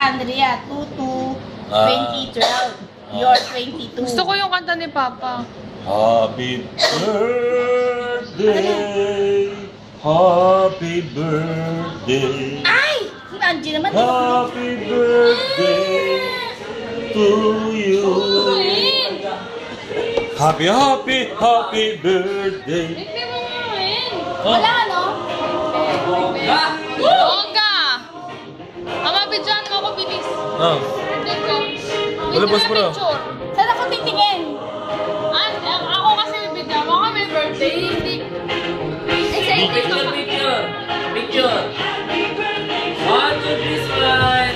Andrea, 2/2/2012. You're 22. Gusto ko yung kanta ni Papa. Happy birthday, happy birthday. Ay! Si Angie naman. Happy birthday to you. Happy birthday. Hindi mo ngayon. Wala, no? Oga! Ama, bidyan mo ako, bilis. Ah, Wala boss mo na. Saan ako titingin? Ako kasi bidyan mo ako, may birthday. Hindi. Excited ka pa. Picture. 1, 2, 3, smile.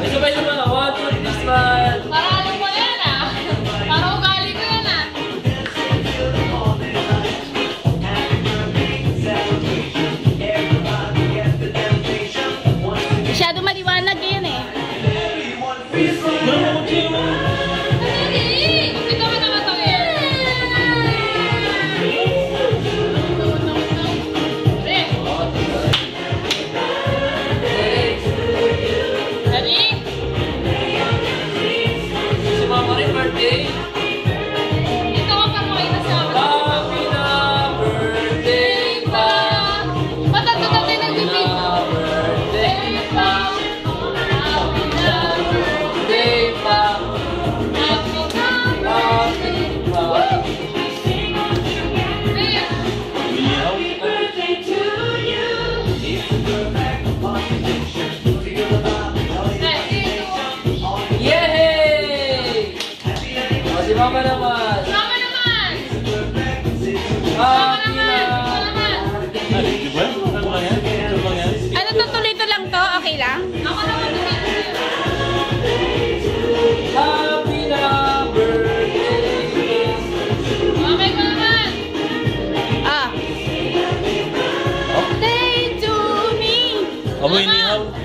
Ay, sabay naman. 1, 2, 3, smile. Para alam mo yan, ah. Para ugali ko yan, ah. Masyado maliwanag yan eh. Hindi ka matawin. Ready? Si Mama rin birthday. Ito ang pagkakita sa akin. Happy na birthday pa. Matanda natin nagbibig. Birthday pa. Birthday pa. Happy pa. Yay! O, si Mama naman. Mama naman! Happy na. di ba? Ano lang yan? Ano lang yan? Ano to, tuloy-tuloy lang to? Okay lang? Ako naman din. Happy na birthday. Okay ko naman. Ah. Day to me. Amoy nihaw.